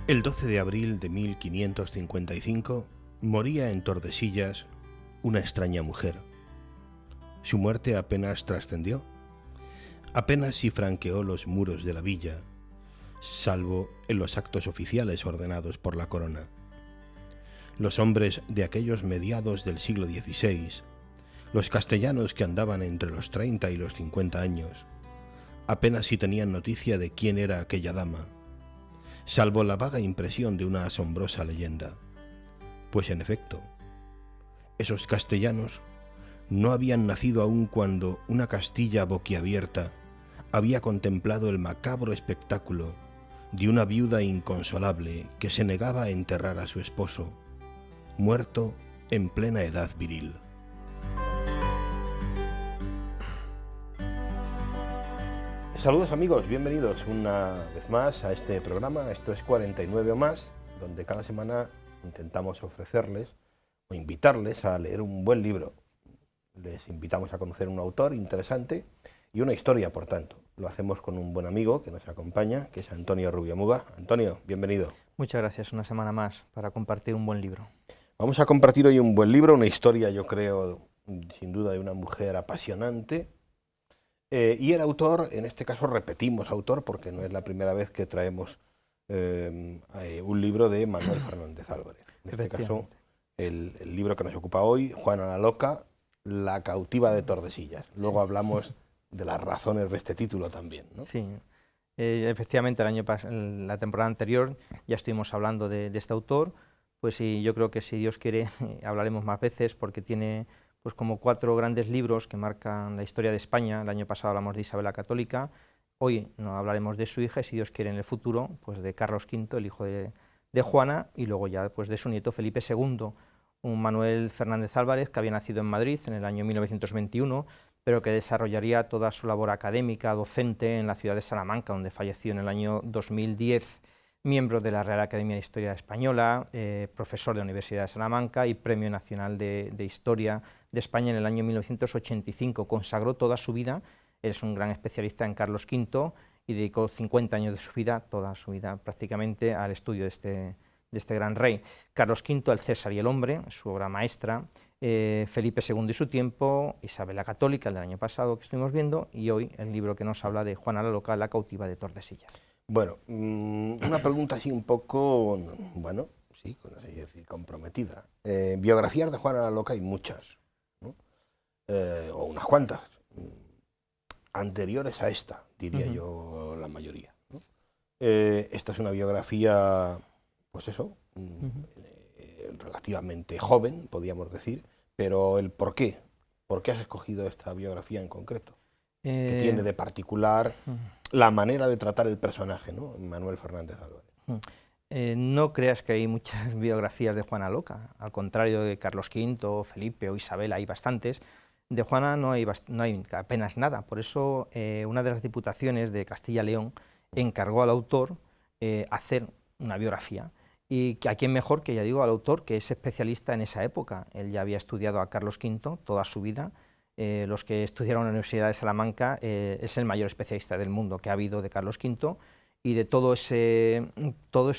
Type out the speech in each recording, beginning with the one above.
El 12 de abril de 1555 moría en Tordesillas una extraña mujer. Su muerte apenas trascendió, apenas si franqueó los muros de la villa, salvo en los actos oficiales ordenados por la corona. Los hombres de aquellos mediados del siglo XVI, los castellanos que andaban entre los 30 y los 50 años, apenas si tenían noticia de quién era aquella dama, salvo la vaga impresión de una asombrosa leyenda. Pues en efecto, esos castellanos no habían nacido aún cuando una Castilla boquiabierta había contemplado el macabro espectáculo de una viuda inconsolable que se negaba a enterrar a su esposo, muerto en plena edad viril. Saludos amigos, bienvenidos una vez más a este programa. Esto es 49 o más, donde cada semana intentamos ofrecerles o invitarles a leer un buen libro. Les invitamos a conocer un autor interesante y una historia, por tanto. Lo hacemos con un buen amigo que nos acompaña, que es Antonio Rubio Muga. Antonio, bienvenido. Muchas gracias, una semana más para compartir un buen libro. Vamos a compartir hoy un buen libro, una historia, yo creo, sin duda, de una mujer apasionante. Y el autor, en este caso repetimos autor, porque no es la primera vez que traemos un libro de Manuel Fernández Álvarez. En este caso, el libro que nos ocupa hoy, Juana la Loca, la cautiva de Tordesillas. Luego hablamos de las razones de este título también, ¿no? Sí, efectivamente la temporada anterior ya estuvimos hablando de este autor, pues sí, yo creo que si Dios quiere hablaremos más veces, porque tiene pues como 4 grandes libros que marcan la historia de España. El año pasado hablamos de Isabel la Católica, hoy no hablaremos de su hija y si Dios quiere en el futuro, pues de Carlos V, el hijo de Juana, y luego ya pues de su nieto Felipe II, un Manuel Fernández Álvarez que había nacido en Madrid en el año 1921, pero que desarrollaría toda su labor académica, docente, en la ciudad de Salamanca, donde falleció en el año 2010, miembro de la Real Academia de Historia Española, profesor de la Universidad de Salamanca y Premio Nacional de Historia de España en el año 1985. Consagró toda su vida, es un gran especialista en Carlos V y dedicó 50 años de su vida, toda su vida prácticamente, al estudio de este gran rey. Carlos V, el César y el hombre, su obra maestra, Felipe II y su tiempo, Isabel la Católica, el del año pasado que estuvimos viendo, y hoy el libro que nos habla de Juana la Loca, la cautiva de Tordesillas. Bueno, una pregunta así un poco, bueno, sí, no sé decir, comprometida. Biografías de Juana la Loca hay muchas, ¿no? O unas cuantas, anteriores a esta, diría yo, la mayoría, ¿no? Esta es una biografía, pues eso, relativamente joven, podríamos decir, pero el por qué has escogido esta biografía en concreto, que tiene de particular la manera de tratar el personaje, ¿no? Manuel Fernández Álvarez. No creas que hay muchas biografías de Juana Loca, al contrario de Carlos V, Felipe o Isabel, hay bastantes. De Juana no hay apenas nada, por eso una de las diputaciones de Castilla y León encargó al autor hacer una biografía. Y a quién mejor que, ya digo, al autor, que es especialista en esa época. Él ya había estudiado a Carlos V toda su vida. Los que estudiaron en la Universidad de Salamanca, es el mayor especialista del mundo que ha habido de Carlos V y de todo ese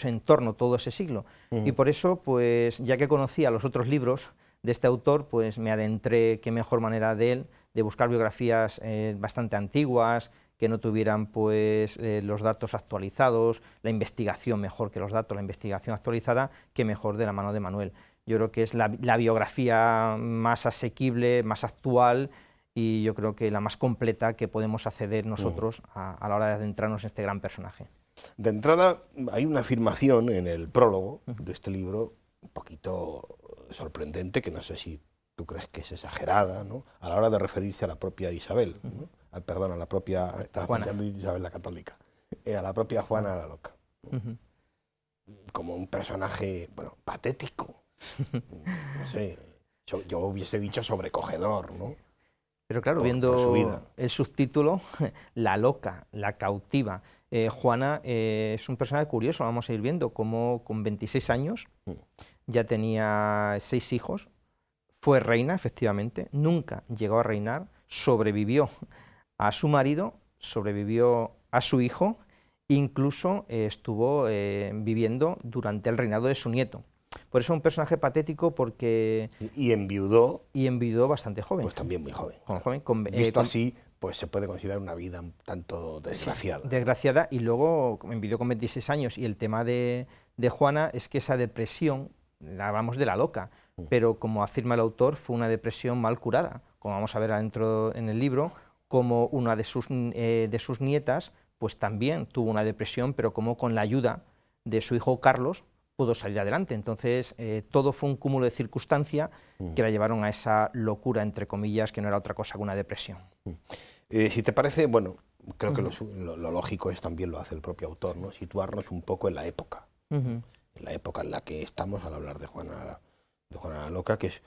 entorno, todo ese siglo. Y por eso, pues ya que conocía los otros libros de este autor, pues me adentré, qué mejor manera de él, de buscar biografías bastante antiguas, que no tuvieran pues los datos actualizados, la investigación mejor que los datos, la investigación actualizada, que mejor de la mano de Manuel. Yo creo que es la biografía más asequible, más actual y yo creo que la más completa que podemos acceder nosotros a la hora de adentrarnos en este gran personaje. De entrada, hay una afirmación en el prólogo de este libro un poquito sorprendente, que no sé si tú crees que es exagerada, ¿no? A la hora de referirse a la propia Isabel, ¿no? Perdón, a la propia Isabel la Católica, a la propia Juana la Loca, ¿no? Como un personaje, bueno, patético, no sé, yo hubiese dicho sobrecogedor, ¿no? Pero claro, viendo el subtítulo, La Loca, la cautiva, Juana es un personaje curioso, vamos a ir viendo cómo con 26 años ya tenía 6 hijos, fue reina efectivamente, nunca llegó a reinar, sobrevivió a su marido, sobrevivió a su hijo incluso estuvo viviendo durante el reinado de su nieto. Por eso es un personaje patético porque... Y enviudó. Y enviudó bastante joven. Pues también muy joven. Visto así, pues se puede considerar una vida un tanto desgraciada. Sí, desgraciada, y luego enviudó con 26 años, y el tema de Juana es que esa depresión, hablamos de la loca, pero como afirma el autor, fue una depresión mal curada, como vamos a ver adentro en el libro, como una de sus nietas, pues también tuvo una depresión, pero como con la ayuda de su hijo Carlos, pudo salir adelante. Entonces, todo fue un cúmulo de circunstancias que la llevaron a esa locura, entre comillas, que no era otra cosa que una depresión. Si te parece, bueno, creo que lo lógico es, también lo hace el propio autor, ¿no? Situarnos un poco en la época, en la época en la que estamos al hablar de Juana la Loca, que es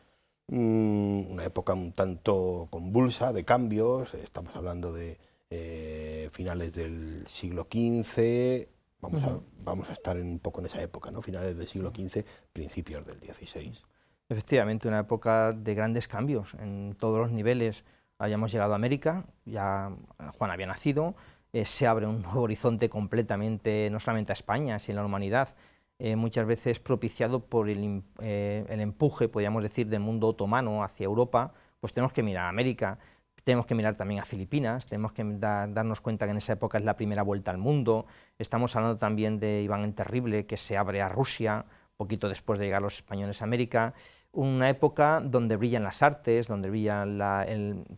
una época un tanto convulsa, de cambios. Estamos hablando de finales del siglo XV, vamos a estar un poco en esa época, ¿no? Finales del siglo XV, principios del XVI. Efectivamente, una época de grandes cambios en todos los niveles. Habíamos llegado a América, ya Juan había nacido, se abre un nuevo horizonte completamente, no solamente a España, sino a la humanidad, muchas veces propiciado por el empuje, podríamos decir, del mundo otomano hacia Europa. Pues tenemos que mirar a América, tenemos que mirar también a Filipinas, tenemos que darnos cuenta que en esa época es la primera vuelta al mundo. Estamos hablando también de Iván el Terrible, que se abre a Rusia, poquito después de llegar los españoles a América. Una época donde brillan las artes, donde brilla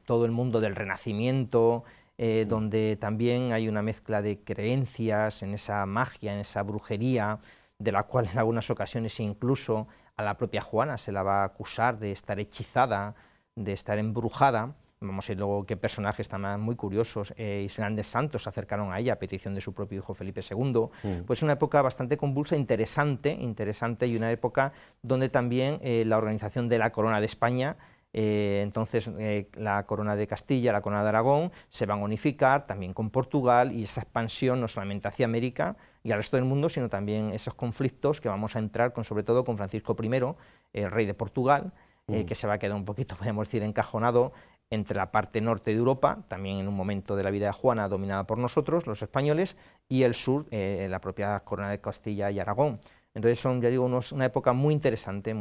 todo el mundo del Renacimiento, donde también hay una mezcla de creencias en esa magia, en esa brujería, de la cual en algunas ocasiones incluso a la propia Juana se la va a acusar de estar hechizada, de estar embrujada. Vamos a ver luego qué personajes también muy curiosos y grandes santos se acercaron a ella a petición de su propio hijo Felipe II. Pues una época bastante convulsa, interesante, y una época donde también la organización de la Corona de España, entonces la Corona de Castilla, la Corona de Aragón, se van a unificar también con Portugal, y esa expansión no solamente hacia América y al resto del mundo, sino también esos conflictos que vamos a entrar sobre todo con Francisco I, el rey de Portugal, que se va a quedar un poquito, podemos decir, encajonado entre la parte norte de Europa, también en un momento de la vida de Juana dominada por nosotros, los españoles, y el sur, la propia Corona de Castilla y Aragón. Entonces son, ya digo, una época muy interesante,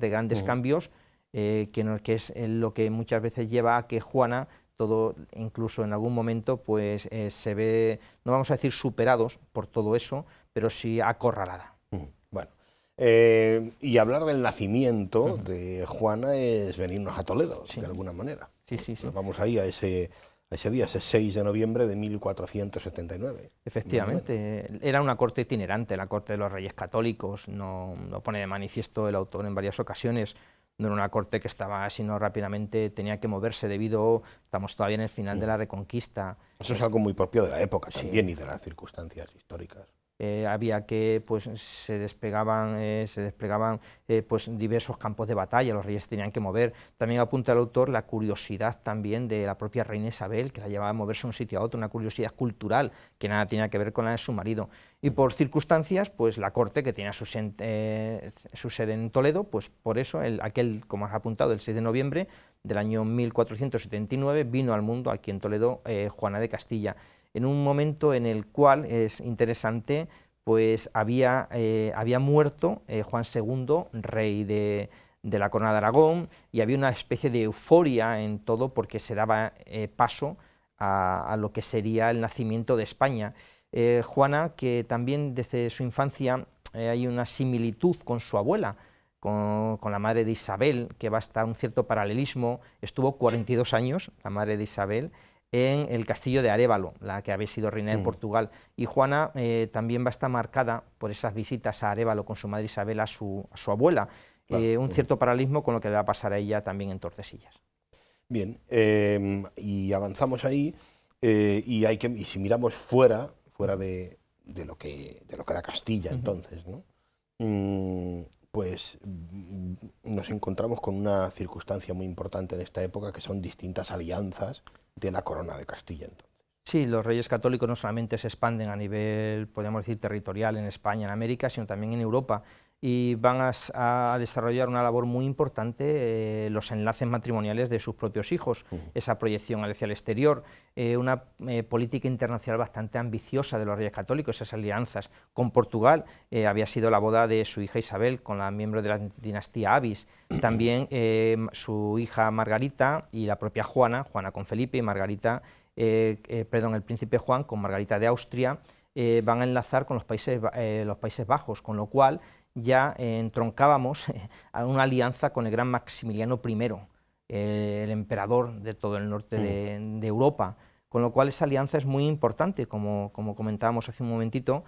grandes cambios, que es lo que muchas veces lleva a que Juana, todo, incluso en algún momento, pues se ve, no vamos a decir superados por todo eso, pero sí acorralada. Bueno, y hablar del nacimiento de Juana es venirnos a Toledo, de alguna manera. Sí. Nos vamos ahí a ese día, ese 6 de noviembre de 1479. Efectivamente, era una corte itinerante, la corte de los reyes católicos, no pone de manifiesto el autor en varias ocasiones. No era una corte que estaba, sino rápidamente tenía que moverse estamos todavía en el final de la Reconquista. Eso es algo muy propio de la época también y de las circunstancias históricas. Había que, pues se desplegaban pues diversos campos de batalla, los reyes tenían que mover. También apunta el autor la curiosidad también de la propia reina Isabel, que la llevaba a moverse de un sitio a otro, una curiosidad cultural que nada tenía que ver con la de su marido. Y por circunstancias, pues la corte, que tenía su sede en Toledo, pues por eso, como has apuntado, el 6 de noviembre del año 1479, vino al mundo aquí en Toledo Juana de Castilla, en un momento en el cual, es interesante, pues había muerto Juan II, rey de la Corona de Aragón, y había una especie de euforia en todo porque se daba paso a lo que sería el nacimiento de España. Juana, que también desde su infancia hay una similitud con su abuela, con la madre de Isabel, que va a estar un cierto paralelismo. Estuvo 42 años, la madre de Isabel, en el castillo de Arévalo, la que había sido reina de Portugal. Y Juana también va a estar marcada por esas visitas a Arévalo con su madre Isabel a su abuela. Claro, un cierto paralelismo con lo que le va a pasar a ella también en Tordesillas. Bien, y avanzamos ahí, y si miramos fuera de lo que era Castilla entonces, ¿no? Pues nos encontramos con una circunstancia muy importante en esta época, que son distintas alianzas de la Corona de Castilla entonces. Sí, los reyes católicos no solamente se expanden a nivel, podríamos decir, territorial en España, en América, sino también en Europa. y van a desarrollar una labor muy importante, los enlaces matrimoniales de sus propios hijos, esa proyección hacia el exterior, una política internacional bastante ambiciosa de los Reyes Católicos, esas alianzas. Con Portugal había sido la boda de su hija Isabel con la miembro de la dinastía Avis, también su hija Margarita y la propia Juana con Felipe, y Margarita, el príncipe Juan con Margarita de Austria, van a enlazar con los Países Bajos, con lo cual ya entroncábamos a una alianza con el gran Maximiliano I, el emperador de todo el norte de Europa, con lo cual esa alianza es muy importante, como comentábamos hace un momentito,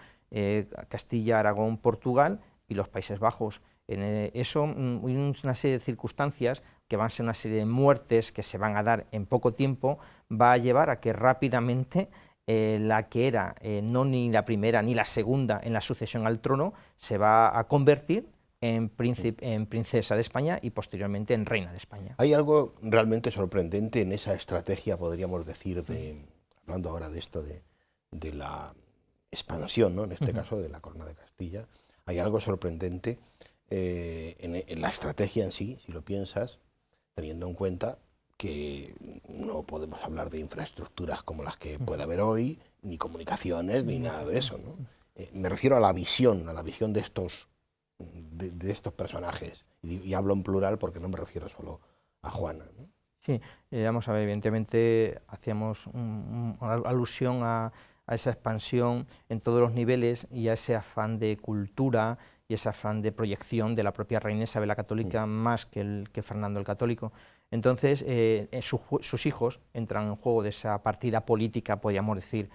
Castilla, Aragón, Portugal y los Países Bajos. Eso, una serie de circunstancias que van a ser una serie de muertes que se van a dar en poco tiempo, va a llevar a que rápidamente la que era no ni la primera ni la segunda en la sucesión al trono se va a convertir en princesa de España y posteriormente en reina de España. Hay algo realmente sorprendente en esa estrategia, podríamos decir, hablando ahora de esto de la expansión, ¿no? En este caso de la Corona de Castilla. Hay algo sorprendente en la estrategia en sí, si lo piensas, teniendo en cuenta que no podemos hablar de infraestructuras como las que puede haber hoy, ni comunicaciones, ni nada de eso, ¿no? Me refiero a la visión de estos personajes, y hablo en plural porque no me refiero solo a Juana, ¿no? Sí, vamos a ver, evidentemente hacíamos alusión a esa expansión en todos los niveles y a ese afán de cultura y ese afán de proyección de la propia reina Isabel la Católica más que Fernando el Católico. Entonces, sus hijos entran en juego de esa partida política, podríamos decir,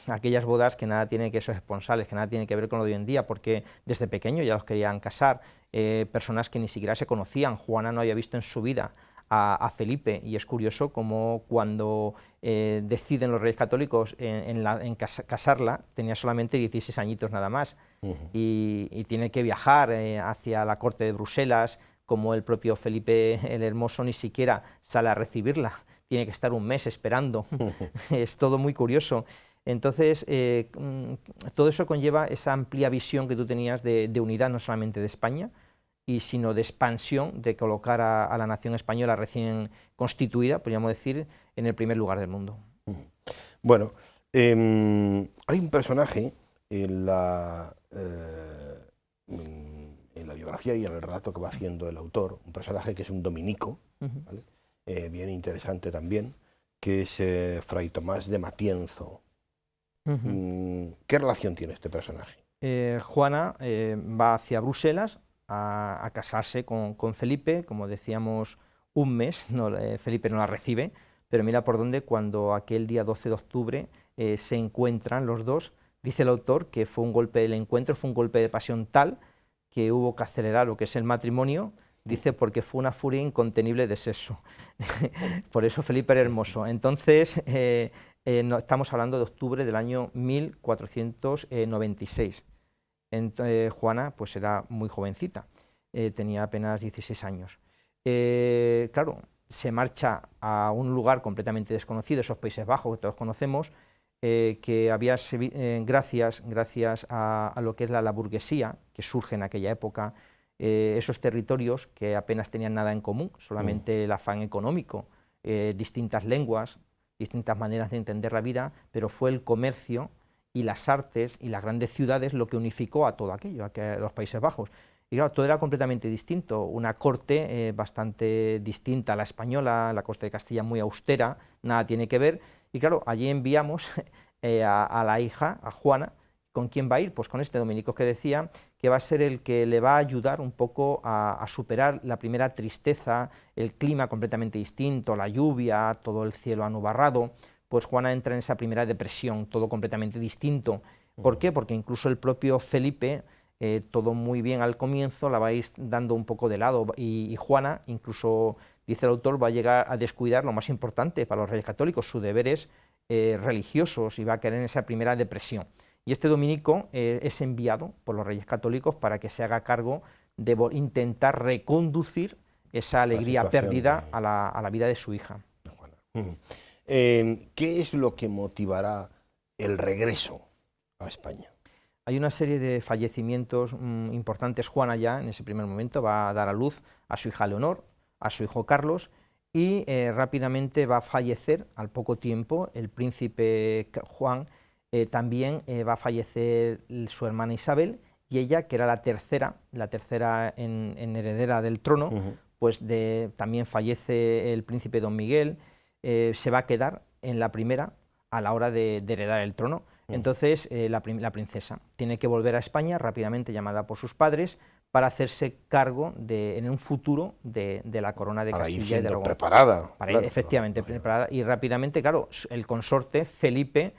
aquellas bodas que nada tienen que esos esponsales, que nada tienen que ver con lo de hoy en día, porque desde pequeño ya los querían casar, personas que ni siquiera se conocían. Juana no había visto en su vida a Felipe, y es curioso como cuando deciden los Reyes Católicos en casarla, tenía solamente 16 añitos nada más, y tiene que viajar hacia la corte de Bruselas, como el propio Felipe el Hermoso ni siquiera sale a recibirla, tiene que estar un mes esperando. Es todo muy curioso. Entonces, todo eso conlleva esa amplia visión que tú tenías de unidad, no solamente de España, sino de expansión, de colocar a la nación española recién constituida, podríamos decir, en el primer lugar del mundo. Bueno, hay un personaje en la biografía y en el relato que va haciendo el autor, un personaje que es un dominico, ¿vale? Bien interesante también, que es Fray Tomás de Matienzo. ¿Qué relación tiene este personaje? Juana va hacia Bruselas a casarse con Felipe, como decíamos, un mes, Felipe no la recibe, pero mira por dónde, cuando aquel día 12 de octubre se encuentran los dos, dice el autor que fue un golpe del encuentro, fue un golpe de pasión tal que hubo que acelerar lo que es el matrimonio, dice, porque fue una furia incontenible de sexo. Por eso Felipe era hermoso. Entonces, estamos hablando de octubre del año 1496. Juana pues era muy jovencita, tenía apenas 16 años. Claro, se marcha a un lugar completamente desconocido, esos Países Bajos que todos conocemos, que había, gracias a lo que es la burguesía que surge en aquella época, esos territorios que apenas tenían nada en común, solamente el afán económico, distintas lenguas, distintas maneras de entender la vida, pero fue el comercio y las artes y las grandes ciudades lo que unificó a todo aquello, a los Países Bajos. Y claro, todo era completamente distinto, una corte bastante distinta a la española, la corte de Castilla muy austera, nada tiene que ver, y claro, allí enviamos a la hija, a Juana. ¿Con quién va a ir? Pues con este dominico que decía, que va a ser el que le va a ayudar un poco a superar la primera tristeza, el clima completamente distinto, la lluvia, todo el cielo anubarrado. Pues Juana entra en esa primera depresión, todo completamente distinto. ¿Por qué? Porque incluso el propio Felipe, todo muy bien al comienzo, la va a ir dando un poco de lado, y Juana, incluso, dice el autor, va a llegar a descuidar lo más importante para los Reyes Católicos, sus deberes religiosos, y va a caer en esa primera depresión. Y este dominico es enviado por los Reyes Católicos para que se haga cargo de intentar reconducir esa alegría perdida a la vida de su hija. ¿Qué es lo que motivará el regreso a España? hay una serie de fallecimientos importantes. Juana ya en ese primer momento va a dar a luz a su hija Leonor, a su hijo Carlos, y rápidamente va a fallecer al poco tiempo el príncipe Juan. También va a fallecer su hermana Isabel, y ella, que era la tercera en heredera del trono, pues también fallece el príncipe Don Miguel. Se va a quedar en la primera a la hora de heredar el trono. Entonces la princesa tiene que volver a España rápidamente, llamada por sus padres, para hacerse cargo en un futuro de la corona de Castilla y de Aragón. Preparada. Claro, efectivamente, preparada. Y rápidamente, claro, el consorte Felipe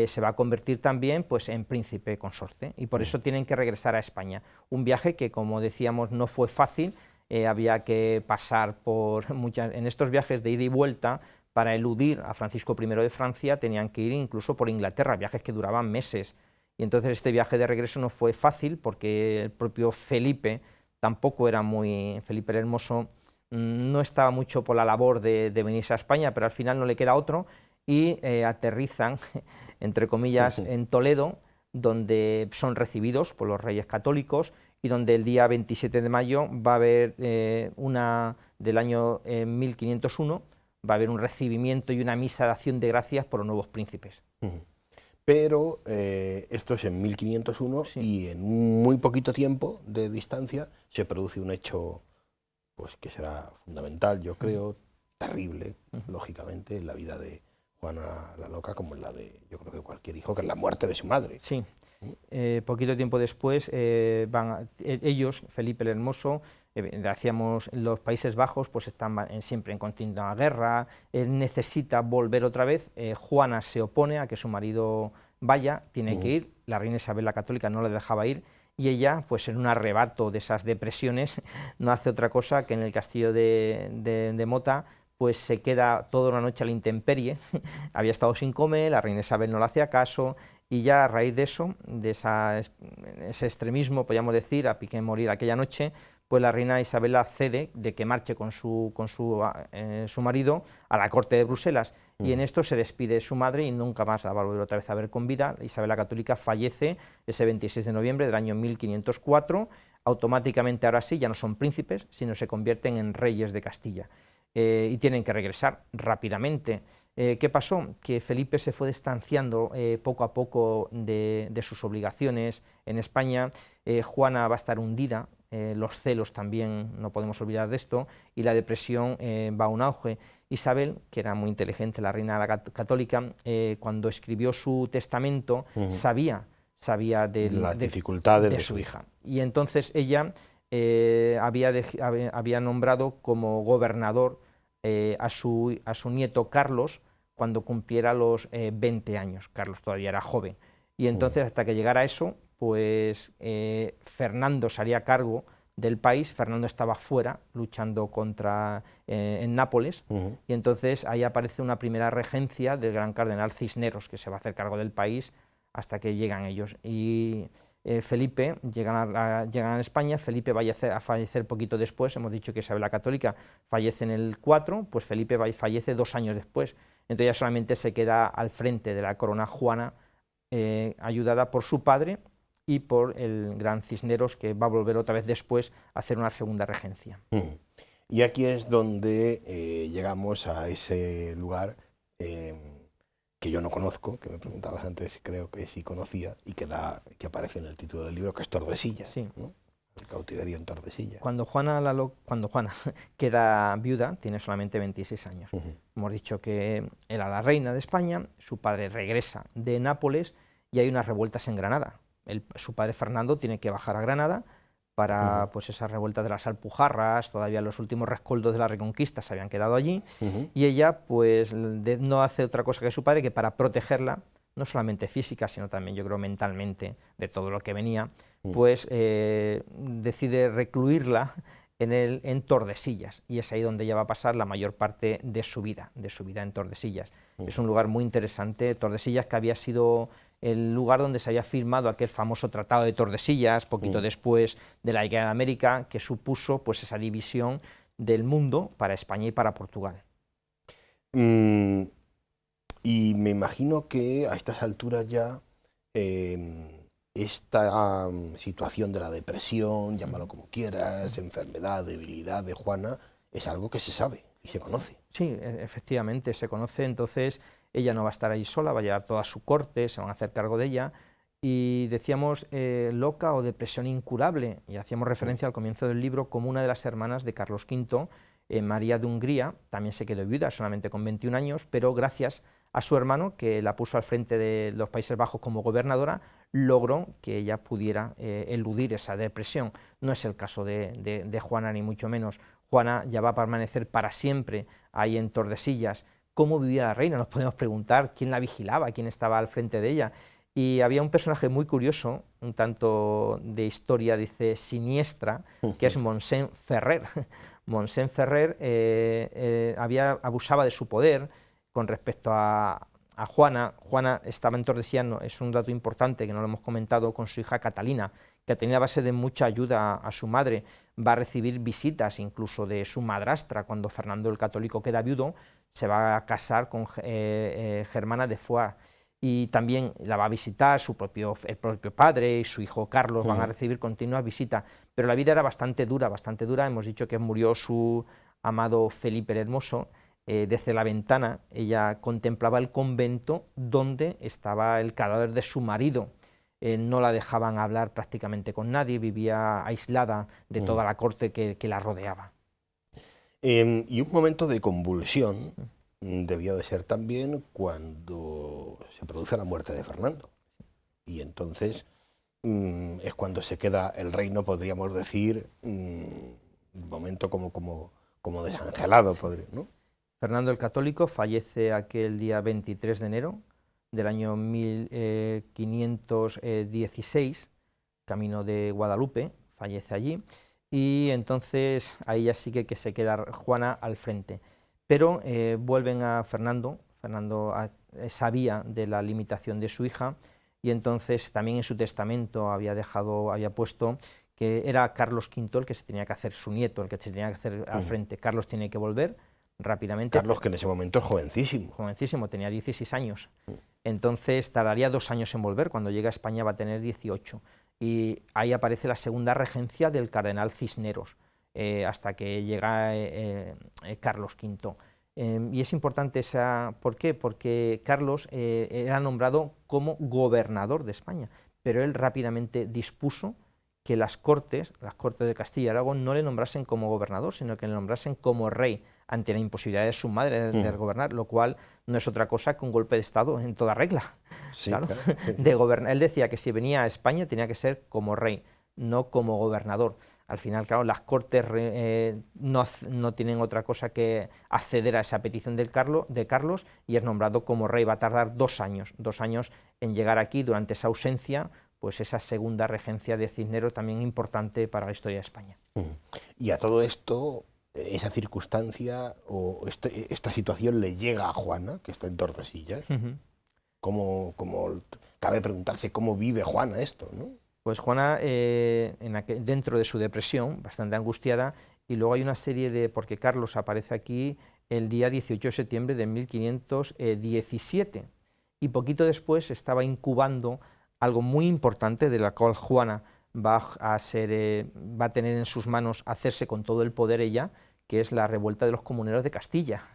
se va a convertir también, pues, en príncipe consorte, y por eso tienen que regresar a España. Un viaje que, como decíamos, no fue fácil. Había que pasar por en estos viajes de ida y vuelta. Para eludir a Francisco I de Francia tenían que ir incluso por Inglaterra, viajes que duraban meses. Y entonces este viaje de regreso no fue fácil, porque el propio Felipe tampoco era Felipe el Hermoso no estaba mucho por la labor de venirse a España, pero al final no le queda otro, y aterrizan, entre comillas, en Toledo, donde son recibidos por los reyes católicos, y donde el día 27 de mayo va a haber del año 1501, va a haber un recibimiento y una misa de acción de gracias por los nuevos príncipes. Pero esto es en 1501, sí. Y en muy poquito tiempo de distancia se produce un hecho, pues, que será fundamental, yo creo, terrible, lógicamente, en la vida de Juana la Loca, como en la de, yo creo que cualquier hijo, que es la muerte de su madre. Sí. Poquito tiempo después ellos, Felipe el Hermoso, decíamos, los Países Bajos pues están siempre en continua guerra. Él necesita volver otra vez. Juana se opone a que su marido vaya, tiene que ir. La reina Isabel la Católica no le dejaba ir, y ella, pues en un arrebato de esas depresiones, no hace otra cosa que en el castillo de Mota, pues se queda toda una noche a la intemperie. Había estado sin comer, la reina Isabel no le hacía caso, y ya a raíz de eso, de ese extremismo, podríamos decir, a pique morir aquella noche, pues la reina Isabel cede de que marche con su marido a la corte de Bruselas, y en esto se despide su madre y nunca más la va a volver otra vez a ver con vida. Isabel la Católica fallece ese 26 de noviembre del año 1504, automáticamente ahora sí ya no son príncipes, sino se convierten en reyes de Castilla, y tienen que regresar rápidamente. ¿Qué pasó? Que Felipe se fue distanciando poco a poco de sus obligaciones en España. Juana va a estar hundida, los celos también, no podemos olvidar de esto, y la depresión va a un auge. Isabel, que era muy inteligente, la reina católica, cuando escribió su testamento, sabía de las dificultades de su hija. Y entonces ella había nombrado como gobernador a su nieto Carlos cuando cumpliera los 20 años. Carlos todavía era joven. Y entonces, hasta que llegara eso, pues Fernando se haría cargo del país. Fernando estaba fuera, luchando en Nápoles, y entonces ahí aparece una primera regencia del gran cardenal Cisneros, que se va a hacer cargo del país hasta que llegan ellos. Y Felipe, llegan a España. Felipe va a fallecer poquito después. Hemos dicho que Isabel la Católica fallece en el 4, pues Felipe fallece 2 años después. Entonces ya solamente se queda al frente de la corona Juana, ayudada por su padre y por el gran Cisneros, que va a volver otra vez después a hacer una segunda regencia. Y aquí es donde llegamos a ese lugar que yo no conozco, que me preguntabas antes, creo que sí conocía, y que aparece en el título del libro, que es Tordesillas, sí. ¿no? El cautiverio en Tordesillas. Cuando Juana queda viuda, tiene solamente 26 años. Hemos dicho que era la reina de España, su padre regresa de Nápoles y hay unas revueltas en Granada. Su padre Fernando tiene que bajar a Granada para pues esas revueltas de las Alpujarras. Todavía los últimos rescoldos de la Reconquista se habían quedado allí, y ella pues no hace otra cosa que su padre, que para protegerla, no solamente física, sino también, yo creo, mentalmente, de todo lo que venía, pues decide recluirla en Tordesillas, y es ahí donde ella va a pasar la mayor parte de su vida en Tordesillas. Es un lugar muy interesante. Tordesillas, que había sido el lugar donde se había firmado aquel famoso Tratado de Tordesillas, poquito después de la Guerra de América, que supuso pues esa división del mundo para España y para Portugal. Y me imagino que a estas alturas ya esta situación de la depresión, llámalo como quieras, enfermedad, debilidad de Juana, es algo que se sabe y se conoce. Sí, efectivamente, se conoce. Entonces ella no va a estar ahí sola, va a llevar toda su corte, se van a hacer cargo de ella, y decíamos loca o depresión incurable, y hacíamos referencia al comienzo del libro como una de las hermanas de Carlos V, María de Hungría, también se quedó viuda solamente con 21 años, pero gracias a su hermano, que la puso al frente de los Países Bajos como gobernadora, logró que ella pudiera eludir esa depresión. No es el caso de Juana, ni mucho menos. Juana ya va a permanecer para siempre ahí en Tordesillas. ¿Cómo vivía la reina? Nos podemos preguntar quién la vigilaba, quién estaba al frente de ella. Y había un personaje muy curioso, un tanto de historia, dice, siniestra, que es Montseny Ferrer. Montseny Ferrer abusaba de su poder con respecto a Juana. Juana estaba en Tordesillas, es un dato importante que no lo hemos comentado, con su hija Catalina, que tenía base de mucha ayuda a su madre. Va a recibir visitas incluso de su madrastra cuando Fernando el Católico queda viudo, se va a casar con Germana de Foix, y también la va a visitar el propio padre y su hijo Carlos, van a recibir continuas visitas, pero la vida era bastante dura, hemos dicho que murió su amado Felipe el Hermoso. Desde la ventana ella contemplaba el convento donde estaba el cadáver de su marido. No la dejaban hablar prácticamente con nadie, vivía aislada de toda la corte que la rodeaba. Y un momento de convulsión debió de ser también cuando se produce la muerte de Fernando. Y entonces es cuando se queda el reino, podríamos decir, un momento como desangelado, ¿no? Fernando el Católico fallece aquel día 23 de enero del año 1516, camino de Guadalupe, fallece allí, y entonces ahí ya sí que se queda Juana al frente. Pero vuelven a Fernando sabía de la limitación de su hija, y entonces también en su testamento había puesto que era Carlos V el que se tenía que hacer, su nieto, el que se tenía que hacer al frente. Carlos tiene que volver rápidamente. Carlos, que en ese momento es jovencísimo. Jovencísimo, tenía 16 años. Entonces tardaría 2 años en volver, cuando llega a España va a tener 18. Y ahí aparece la segunda regencia del cardenal Cisneros, hasta que llega Carlos V. Y es importante ¿por qué? Porque Carlos era nombrado como gobernador de España, pero él rápidamente dispuso que las Cortes de Castilla y Aragón no le nombrasen como gobernador, sino que le nombrasen como rey, ante la imposibilidad de su madre de gobernar, lo cual no es otra cosa que un golpe de Estado en toda regla. Sí, claro. claro. Él decía que si venía a España tenía que ser como rey, no como gobernador. Al final, claro, las Cortes no tienen otra cosa que acceder a esa petición de Carlos, y es nombrado como rey. Va a tardar 2 años en llegar aquí. Durante esa ausencia, pues esa segunda regencia de Cisneros, también importante para la historia de España. Y a todo esto, esa circunstancia o esta situación le llega a Juana, que está en Tordesillas. ¿Cómo cabe preguntarse cómo vive Juana esto, ¿no? Pues Juana, dentro de su depresión, bastante angustiada, y luego hay una serie porque Carlos aparece aquí el día 18 de septiembre de 1517, y poquito después estaba incubando algo muy importante, de la cual Juana va a tener en sus manos hacerse con todo el poder ella, que es la revuelta de los comuneros de Castilla.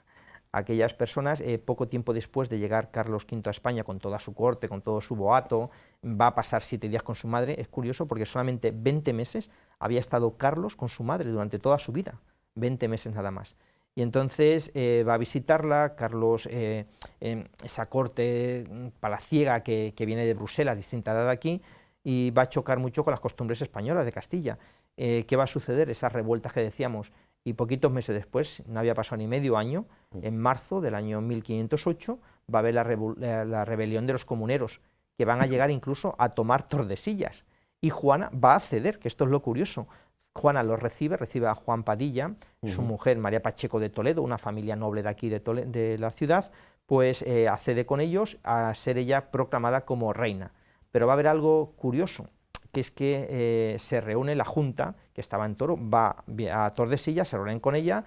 Aquellas personas, poco tiempo después de llegar Carlos V a España con toda su corte, con todo su boato, va a pasar 7 días con su madre. Es curioso porque solamente 20 meses había estado Carlos con su madre durante toda su vida, 20 meses nada más. Y entonces va a visitarla. Carlos, esa corte palaciega que viene de Bruselas, distinta de aquí, y va a chocar mucho con las costumbres españolas de Castilla. ¿Qué va a suceder? Esas revueltas que decíamos. Y poquitos meses después, no había pasado ni medio año, en marzo del año 1508, va a haber la rebelión de los comuneros, que van a llegar incluso a tomar Tordesillas. Y Juana va a ceder, que esto es lo curioso. Juana los recibe a Juan Padilla, su mujer María Pacheco de Toledo, una familia noble de aquí de la ciudad, pues accede con ellos a ser ella proclamada como reina. Pero va a haber algo curioso, que es que se reúne la Junta, que estaba en Toro, va a Tordesillas, se reúnen con ella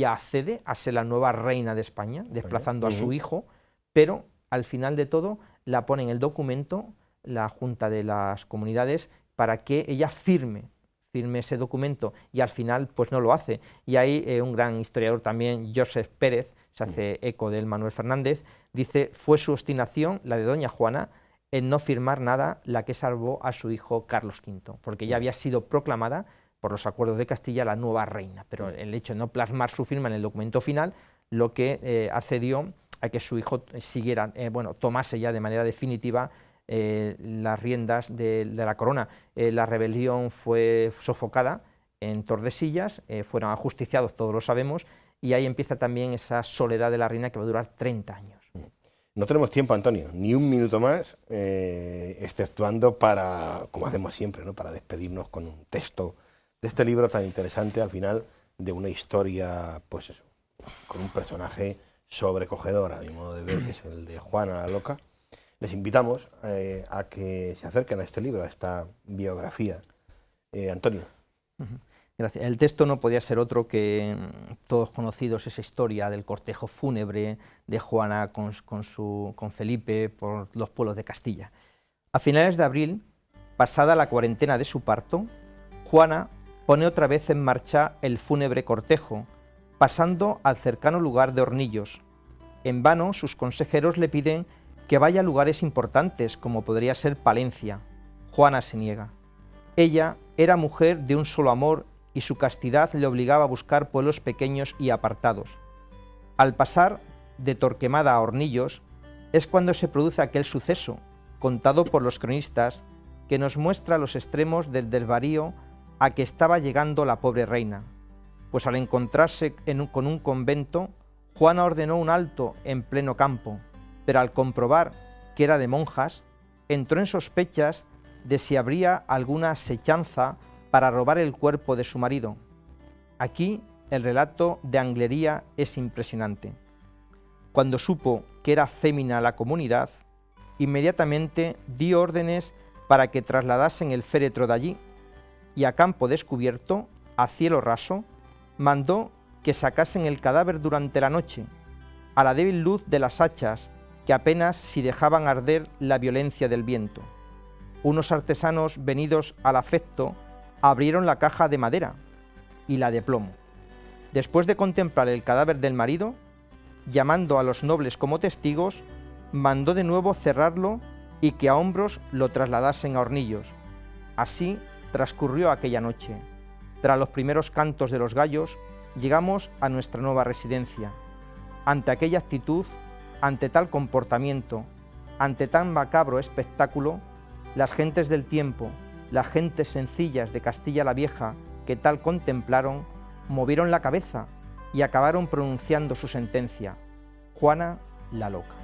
accede a ser la nueva reina de España, desplazando a su hijo, pero al final de todo la pone en el documento la Junta de las Comunidades para que ella firme ese documento, y al final pues no lo hace. Y ahí un gran historiador también, Joseph Pérez, se hace eco del Manuel Fernández, dice: fue su obstinación, la de doña Juana, en no firmar nada, la que salvó a su hijo Carlos V, porque ya había sido proclamada por los acuerdos de Castilla la nueva reina, pero el hecho de no plasmar su firma en el documento final, lo que accedió a que su hijo siguiera, tomase ya de manera definitiva las riendas de la corona. La rebelión fue sofocada en Tordesillas, fueron ajusticiados, todos lo sabemos, y ahí empieza también esa soledad de la reina que va a durar 30 años. No tenemos tiempo, Antonio, ni un minuto más, exceptuando para, como hacemos siempre, ¿no?, para despedirnos con un texto de este libro tan interesante, al final, de una historia, pues eso, con un personaje sobrecogedor, a mi modo de ver, que es el de Juana la Loca. Les invitamos a que se acerquen a este libro, a esta biografía. Antonio. Gracias. El texto no podía ser otro que todos conocidos, esa historia del cortejo fúnebre de Juana con Felipe por los pueblos de Castilla. A finales de abril, pasada la cuarentena de su parto, Juana pone otra vez en marcha el fúnebre cortejo, pasando al cercano lugar de Hornillos. En vano sus consejeros le piden que vaya a lugares importantes, como podría ser Palencia. Juana se niega. Ella era mujer de un solo amor y su castidad le obligaba a buscar pueblos pequeños y apartados. Al pasar de Torquemada a Hornillos es cuando se produce aquel suceso, contado por los cronistas, que nos muestra los extremos del desvarío a que estaba llegando la pobre reina, pues al encontrarse con un convento, Juana ordenó un alto en pleno campo, pero al comprobar que era de monjas, entró en sospechas de si habría alguna asechanza para robar el cuerpo de su marido. Aquí el relato de Anglería es impresionante. Cuando supo que era fémina la comunidad, inmediatamente dio órdenes para que trasladasen el féretro de allí, y a campo descubierto, a cielo raso, mandó que sacasen el cadáver durante la noche, a la débil luz de las hachas, que apenas si dejaban arder la violencia del viento. Unos artesanos venidos al afecto abrieron la caja de madera y la de plomo. Después de contemplar el cadáver del marido, llamando a los nobles como testigos, mandó de nuevo cerrarlo y que a hombros lo trasladasen a Hornillos. Así transcurrió aquella noche. Tras los primeros cantos de los gallos, llegamos a nuestra nueva residencia. Ante aquella actitud, ante tal comportamiento, ante tan macabro espectáculo, las gentes del tiempo, las gentes sencillas de Castilla la Vieja que tal contemplaron, movieron la cabeza y acabaron pronunciando su sentencia: Juana la Loca.